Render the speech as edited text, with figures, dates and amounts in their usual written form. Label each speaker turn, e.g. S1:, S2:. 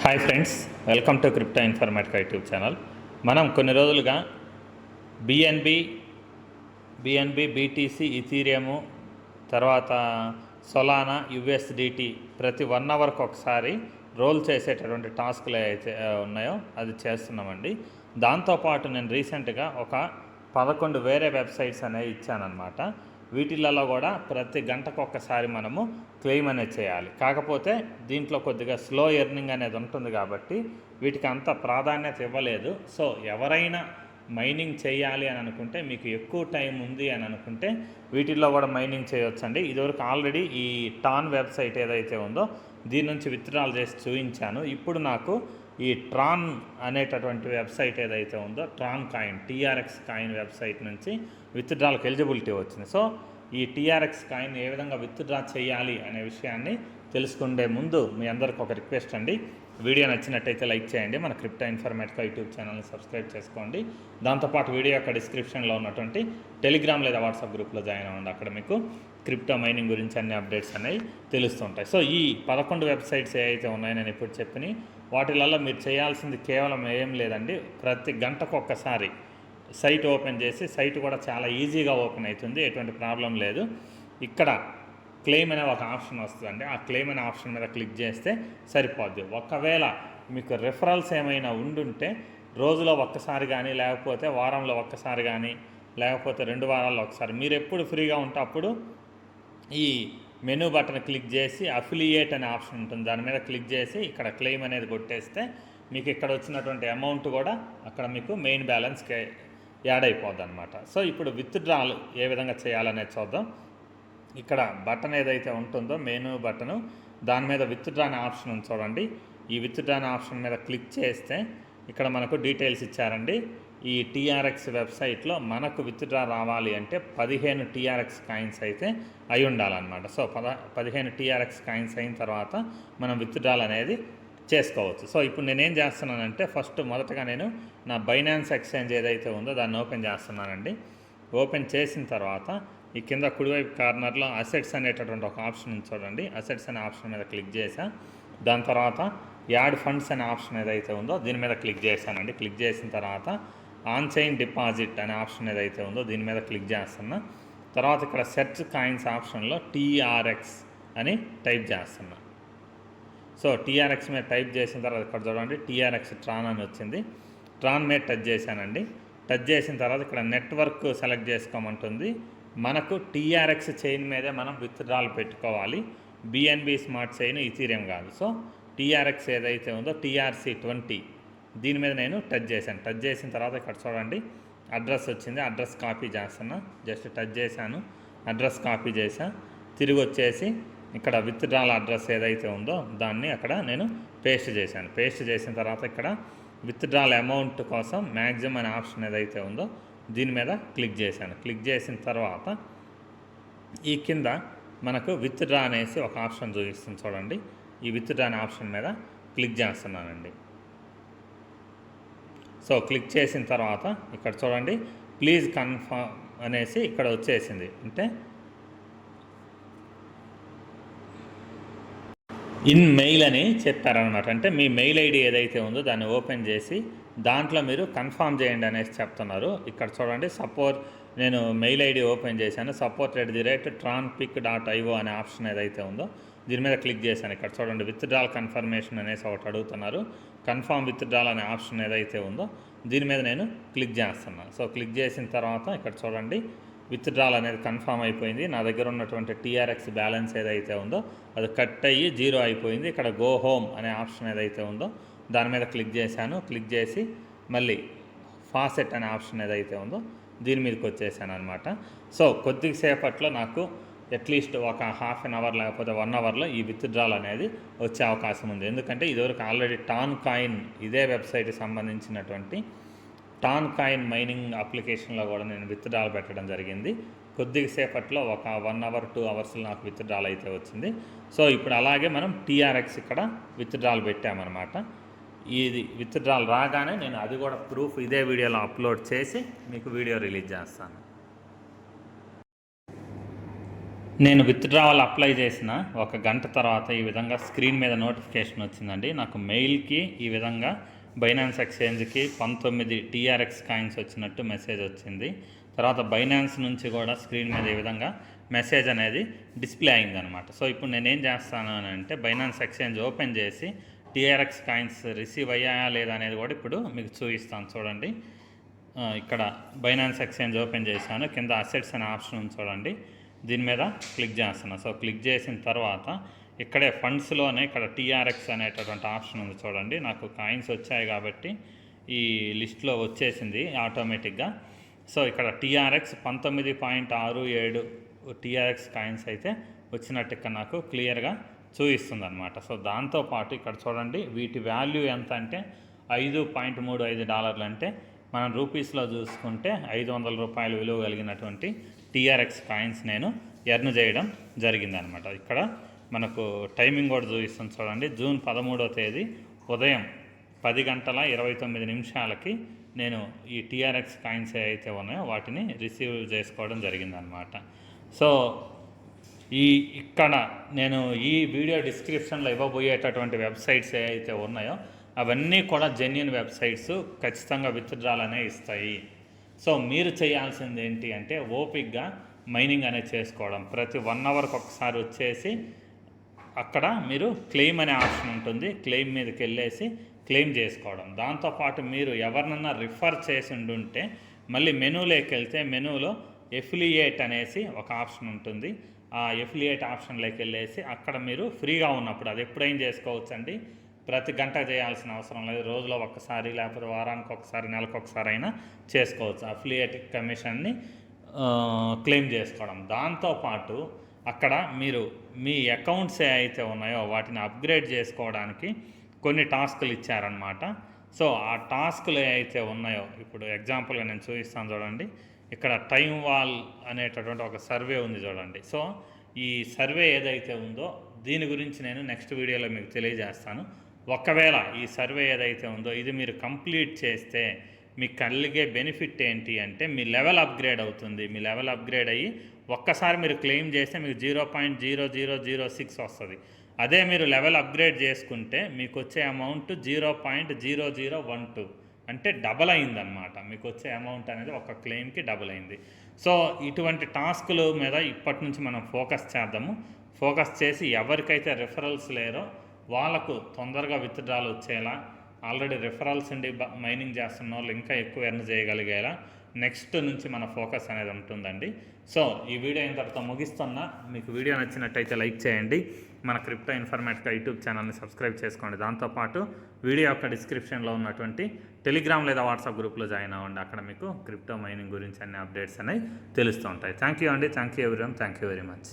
S1: Hi friends, welcome to crypto informatic YouTube channel. మనం కొన్ని రోజులుగా బిఎన్బి, బీటీసీ, ఇథీరియము, తర్వాత సొలానా, యుఎస్డిటి ప్రతి 1 అవర్కి ఒకసారి రోల్ చేసేటటువంటి టాస్క్లు అయితే ఉన్నాయో అది చేస్తున్నామండి. దాంతోపాటు నేను రీసెంట్గా ఒక 11 వేరే వెబ్సైట్స్ అనేవి ఇచ్చానమాట. వీటిలలో కూడా ప్రతి గంటకు ఒక్కసారి మనము క్లెయిమ్ అనేది చేయాలి. కాకపోతే దీంట్లో కొద్దిగా స్లో ఎర్నింగ్ అనేది ఉంటుంది కాబట్టి వీటికి అంత ప్రాధాన్యత ఇవ్వలేదు. సో ఎవరైనా మైనింగ్ చేయాలి అని అనుకుంటే, మీకు ఎక్కువ టైం ఉంది అని అనుకుంటే వీటిల్లో కూడా మైనింగ్ చేయొచ్చండి. ఇదివరకు ఆల్రెడీ ఈ టాన్ వెబ్సైట్ ఏదైతే ఉందో దీని నుంచి విత్డ్రాల్ చేసి చూపించాను. ఇప్పుడు నాకు ఈ ట్రాన్ అనేటటువంటి వెబ్సైట్ ఏదైతే ఉందో Tron coin, TRX coin website నుంచి విత్డ్రాల్కి ఎలిజిబిలిటీ వచ్చింది. సో ఈ టీఆర్ఎక్స్ కాయిన్ ఏ విధంగా విత్డ్రా చేయాలి అనే విషయాన్ని తెలుసుకునే ముందు మీ అందరికి ఒక రిక్వెస్ట్ అండి. వీడియో నచ్చినట్టయితే లైక్ చేయండి. మన క్రిప్టో ఇన్ఫర్మేటిక్ యూట్యూబ్ ఛానల్ని సబ్స్క్రైబ్ చేసుకోండి. దాంతోపాటు వీడియో యొక్క డిస్క్రిప్షన్లో ఉన్నటువంటి టెలిగ్రామ్ లేదా వాట్సాప్ గ్రూప్లో జాయిన్ అవ్వండి. అక్కడ మీకు క్రిప్టో మైనింగ్ గురించి అన్ని అప్డేట్స్ అనేవి తెలుస్తుంటాయి. సో ఈ 11 వెబ్సైట్స్ ఏవైతే ఉన్నాయో నేను ఇప్పుడు చెప్పినాయి, వాటిలలో మీరు చేయాల్సింది కేవలం ఏం లేదండి. ప్రతి గంటకు ఒక్కసారి సైట్ ఓపెన్ చేసి, సైట్ కూడా చాలా ఈజీగా ఓపెన్ అవుతుంది, ఎటువంటి ప్రాబ్లం లేదు. ఇక్కడ క్లెయిమ్ అనే ఒక ఆప్షన్ వస్తుందండి. ఆ క్లెయిమ్ అనే ఆప్షన్ మీద క్లిక్ చేస్తే సరిపోద్ది. ఒకవేళ మీకు రిఫరల్స్ ఏమైనా ఉండుంటే రోజులో ఒక్కసారి కానీ, లేకపోతే వారంలో ఒక్కసారి కానీ, లేకపోతే 2 వారాల్లో ఒకసారి, మీరు ఎప్పుడు ఫ్రీగా ఉంటే అప్పుడు ఈ మెనూ బటన్ క్లిక్ చేసి అఫిలియేట్ అనే ఆప్షన్ ఉంటుంది, దాని మీద క్లిక్ చేసి ఇక్కడ క్లెయిమ్ అనేది కొట్టేస్తే మీకు ఇక్కడ వచ్చినటువంటి అమౌంట్ కూడా అక్కడ మీకు మెయిన్ బ్యాలెన్స్కి యాడ్ అయిపోద్ది అనమాట. సో ఇప్పుడు విత్డ్రాల్ ఏ విధంగా చేయాలనేది చూద్దాం. ఇక్కడ బటన్ ఏదైతే ఉంటుందో మెనూ బటను, దాని మీద విత్డ్రా అనే ఆప్షన్ ఉంది చూడండి. ఈ విత్డ్రా అనే ఆప్షన్ మీద క్లిక్ చేస్తే ఇక్కడ మనకు డీటెయిల్స్ ఇచ్చారండి. ఈ టీఆర్ఎక్స్ వెబ్సైట్లో మనకు విత్డ్రా రావాలి అంటే 15 టీఆర్ఎక్స్ కాయిన్స్ అయితే అయి ఉండాలన్నమాట. సో 15 టీఆర్ఎక్స్ కాయిన్స్ అయిన తర్వాత మనం విత్డ్రాల్ అనేది చేసుకోవచ్చు. సో ఇప్పుడు నేనేం చేస్తున్నానంటే మొదటగా నేను నా బైనాన్స్ ఎక్స్చేంజ్ ఏదైతే ఉందో దాన్ని ఓపెన్ చేస్తున్నానండి. ఓపెన్ చేసిన తర్వాత ఈ కింద కుడివైపు కార్నర్లో అసెట్స్ అనేటటువంటి ఒక ఆప్షన్ ఉంది చూడండి. అసెట్స్ అనే ఆప్షన్ మీద క్లిక్ చేసా. దాని తర్వాత యాడ్ ఫండ్స్ అనే ఆప్షన్ ఏదైతే ఉందో దీని మీద క్లిక్ చేశానండి. క్లిక్ చేసిన తర్వాత ఆన్ చైన్ డిపాజిట్ అనే ఆప్షన్ ఏదైతే ఉందో దీని మీద క్లిక్ చేస్తున్నా. తర్వాత ఇక్కడ సెర్చ్ కాయిన్స్ ఆప్షన్లో టీఆర్ఎక్స్ అని టైప్ చేస్తున్నా. సో టీఆర్ఎక్స్ మీద టైప్ చేసిన తర్వాత ఇక్కడ చూడండి టీఆర్ఎక్స్ ట్రాన్ అని వచ్చింది. ట్రాన్ మీద టచ్ చేశానండి. టచ్ చేసిన తర్వాత ఇక్కడ నెట్వర్క్ సెలెక్ట్ చేసుకోమంటుంది. మనకు టీఆర్ఎక్స్ చైన్ మీదే మనం విత్డ్రాల్ పెట్టుకోవాలి. బిఎన్బి స్మార్ట్ చైన్, ఇథీరియం కాదు. సో టీఆర్ఎక్స్ ఏదైతే ఉందో TRC20 దీని మీద నేను టచ్ చేశాను. టచ్ చేసిన తర్వాత ఇక్కడ చూడండి అడ్రస్ వచ్చింది. అడ్రస్ కాపీ చేస్తున్నా. జస్ట్ టచ్ చేశాను, అడ్రస్ కాపీ చేసా. తిరిగి వచ్చేసి ఇక్కడ విత్డ్రాల్ అడ్రస్ ఏదైతే ఉందో దాన్ని అక్కడ నేను పేస్ట్ చేశాను. పేస్ట్ చేసిన తర్వాత ఇక్కడ విత్డ్రాల్ అమౌంట్ కోసం మ్యాక్సిమం అనే ఆప్షన్ ఏదైతే ఉందో దీని మీద క్లిక్ చేశాను. క్లిక్ చేసిన తర్వాత ఈ కింద మనకు విత్డ్రా అనేసి ఒక ఆప్షన్ చూపిస్తుంది చూడండి. ఈ విత్డ్రా అనే ఆప్షన్ మీద క్లిక్ చేస్తున్నానండి. సో క్లిక్ చేసిన తర్వాత ఇక్కడ చూడండి ప్లీజ్ కన్ఫర్మ్ అనేసి ఇక్కడ వచ్చేసింది. అంటే ఇన్ మెయిల్ అని చెప్పారనమాట. అంటే మీ మెయిల్ ఐడి ఏదైతే ఉందో దాన్ని ఓపెన్ చేసి దాంట్లో మీరు కన్ఫర్మ్ చేయండి అనేసి చెప్తున్నారు. ఇక్కడ చూడండి నేను మెయిల్ ఐడి ఓపెన్ చేశాను. support@tranpic.io అనే ఆప్షన్ ఏదైతే ఉందో దీని మీద క్లిక్ చేశాను. ఇక్కడ చూడండి విత్డ్రాల్ కన్ఫర్మేషన్ అనేసి ఒకటి అడుగుతున్నారు. కన్ఫర్మ్ విత్డ్రాల్ అనే ఆప్షన్ ఏదైతే ఉందో దీని మీద నేను క్లిక్ చేస్తున్నాను. సో క్లిక్ చేసిన తర్వాత ఇక్కడ చూడండి విత్డ్రాల్ అనేది కన్ఫర్మ్ అయిపోయింది. నా దగ్గర ఉన్నటువంటి టీఆర్ఎక్స్ బ్యాలెన్స్ ఏదైతే ఉందో అది కట్ అయ్యి 0 అయిపోయింది. ఇక్కడ గో హోమ్ అనే ఆప్షన్ ఏదైతే ఉందో దాని మీద క్లిక్ చేశాను. క్లిక్ చేసి మళ్ళీ ఫాసెట్ అనే ఆప్షన్ ఏదైతే ఉందో దీని మీదకి వచ్చేసాను అనమాట. సో కొద్దిసేపట్లో నాకు అట్లీస్ట్ ఒక ½ అన్ అవర్ లేకపోతే 1 అవర్లో ఈ విత్డ్రాల్ అనేది వచ్చే అవకాశం ఉంది. ఎందుకంటే ఇదివరకు ఆల్రెడీ టాన్ కాయిన్ ఇదే వెబ్సైట్కి సంబంధించినటువంటి టాన్ కాయిన్ మైనింగ్ అప్లికేషన్లో కూడా నేను విత్డ్రాల్ పెట్టడం జరిగింది. కొద్దిసేపట్లో ఒక 1 అవర్ 2 అవర్స్లో నాకు విత్డ్రాల్ అయితే వచ్చింది. సో ఇప్పుడు అలాగే మనం టీఆర్ఎక్స్ ఇక్కడ విత్డ్రాల్ పెట్టామన్నమాట. ఇది విత్డ్రాల్ రాగానే నేను అది కూడా ప్రూఫ్ ఇదే వీడియోలో అప్లోడ్ చేసి మీకు వీడియో రిలీజ్ చేస్తాను. నేను విత్డ్రావల్ అప్లై చేసిన ఒక గంట తర్వాత ఈ విధంగా స్క్రీన్ మీద నోటిఫికేషన్ వచ్చిందండి. నాకు మెయిల్కి ఈ విధంగా బైనాన్స్ ఎక్స్చేంజ్కి 19 TRX కాయిన్స్ వచ్చినట్టు మెసేజ్ వచ్చింది. తర్వాత బైనాన్స్ నుంచి కూడా స్క్రీన్ మీద ఈ విధంగా మెసేజ్ అనేది డిస్ప్లే అయిందనమాట. సో ఇప్పుడు నేనేం చేస్తాను అని అంటే బైనాన్స్ ఎక్స్చేంజ్ ఓపెన్ చేసి TRX కాయిన్స్ రిసీవ్ అయ్యాయా లేదా అనేది కూడా ఇప్పుడు మీకు చూపిస్తాను చూడండి. ఇక్కడ బైనాన్స్ ఎక్స్చేంజ్ ఓపెన్ చేశాను. కింద అసెట్స్ అనే ఆప్షన్ ఉంది చూడండి, దీని మీద క్లిక్ చేస్తున్నాను. సో క్లిక్ చేసిన తర్వాత ఇక్కడే ఫండ్స్లోనే ఇక్కడ TRX అనేటటువంటి ఆప్షన్ ఉంది చూడండి. నాకు కాయిన్స్ వచ్చాయి కాబట్టి ఈ లిస్ట్లో వచ్చేసింది ఆటోమేటిక్గా. సో ఇక్కడ TRX 19.67 TRX కాయిన్స్ అయితే వచ్చినట్టు ఇక్కడ నాకు క్లియర్గా చూపిస్తుంది అనమాట. సో దాంతోపాటు ఇక్కడ చూడండి వీటి వాల్యూ ఎంత అంటే $5.35 అంటే మనం రూపీస్లో చూసుకుంటే 500 రూపాయలు విలువ కలిగినటువంటి TRX కాయిన్స్ నేను ఎర్న్ చేయడం జరిగిందనమాట. ఇక్కడ మనకు టైమింగ్ కూడా చూపిస్తుంది చూడండి. జూన్ 13వ తేదీ ఉదయం 10:29 నేను ఈ TRX కాయిన్స్ ఏవైతే ఉన్నాయో వాటిని రిసీవ్ చేసుకోవడం జరిగిందనమాట. సో ఇక్కడ నేను ఈ వీడియో డిస్క్రిప్షన్లో ఇవ్వబోయేటటువంటి వెబ్సైట్స్ ఏవైతే ఉన్నాయో అవన్నీ కూడా జెన్యూన్ వెబ్సైట్స్, ఖచ్చితంగా విత్డ్రాల్ అనేవి ఇస్తాయి. సో మీరు చేయాల్సింది ఏంటి అంటే ఓపిక్గా మైనింగ్ అనేది చేసుకోవడం. ప్రతి 1 అవర్కి ఒకసారి వచ్చేసి అక్కడ మీరు క్లెయిమ్ అనే ఆప్షన్ ఉంటుంది, క్లెయిమ్ మీదకి వెళ్ళేసి క్లెయిమ్ చేసుకోవడం. దాంతోపాటు మీరు ఎవరినన్నా రిఫర్ చేసి ఉంటే మళ్ళీ మెనూలోకి వెళ్తే మెనూలో ఎఫిలియేట్ అనేసి ఒక ఆప్షన్ ఉంటుంది. ఆ ఎఫిలియేట్ ఆప్షన్లోకి వెళ్ళేసి అక్కడ మీరు ఫ్రీగా ఉన్నప్పుడు అది ఎప్పుడైనా చేసుకోవచ్చు అండి. ప్రతి గంట చేయాల్సిన అవసరం లేదు. రోజులో ఒక్కసారి లేకపోతే వారానికి ఒకసారి, నెలకు ఒకసారి అయినా చేసుకోవచ్చు అఫిలియేట్ కమిషన్ని క్లెయిమ్ చేసుకోవడం. దాంతోపాటు అక్కడ మీరు మీ అకౌంట్స్ ఏవైతే ఉన్నాయో వాటిని అప్గ్రేడ్ చేసుకోవడానికి కొన్ని టాస్కులు ఇచ్చారనమాట. సో ఆ టాస్కులు ఏవైతే ఉన్నాయో ఇప్పుడు ఎగ్జాంపుల్గా నేను చూపిస్తాను చూడండి. ఇక్కడ టైం వాల్ అనేటటువంటి ఒక సర్వే ఉంది చూడండి. సో ఈ సర్వే ఏదైతే ఉందో దీని గురించి నేను నెక్స్ట్ వీడియోలో మీకు తెలియజేస్తాను. ఒకవేళ ఈ సర్వే ఏదైతే ఉందో ఇది మీరు కంప్లీట్ చేస్తే మీకు కలిగే బెనిఫిట్ ఏంటి అంటే మీ లెవెల్ అప్గ్రేడ్ అవుతుంది. మీ లెవెల్ అప్గ్రేడ్ అయ్యి ఒక్కసారి మీరు క్లెయిమ్ చేస్తే మీకు 0.0006 వస్తుంది. అదే మీరు లెవెల్ అప్గ్రేడ్ చేసుకుంటే మీకు వచ్చే అమౌంట్ 0.0012 అంటే డబల్ అయిందనమాట. మీకు వచ్చే అమౌంట్ అనేది ఒక క్లెయిమ్కి డబల్ అయింది. సో ఇటువంటి టాస్కుల మీద ఇప్పటి నుంచి మనం ఫోకస్ చేద్దాము. ఫోకస్ చేసి ఎవరికైతే రిఫరల్స్ లేరో వాళ్ళకు తొందరగా విత్డ్రాల్ వచ్చేలా, ఆల్రెడీ రిఫరల్స్ ఉండి మైనింగ్ చేస్తున్న వాళ్ళు ఇంకా ఎక్కువ ఎర్న్ చేయగలిగేలా నెక్స్ట్ నుంచి మన ఫోకస్ అనేది ఉంటుందండి. సో ఈ వీడియో ఇంతటితో ముగిస్తున్నా. మీకు వీడియో నచ్చినట్టయితే లైక్ చేయండి. మన క్రిప్టో ఇన్ఫర్మేటికా యూట్యూబ్ ఛానల్ని సబ్స్క్రైబ్ చేసుకోండి. దాంతోపాటు వీడియో యొక్క డిస్క్రిప్షన్లో ఉన్నటువంటి టెలిగ్రామ్ లేదా వాట్సాప్ గ్రూప్లో జాయిన్ అవ్వండి. అక్కడ మీకు క్రిప్టో మైనింగ్ గురించి అన్ని అప్డేట్స్ అనేవి తెలుస్తూ ఉంటాయి. థ్యాంక్ యూ అండి. Thank you everyone. Thank you very much.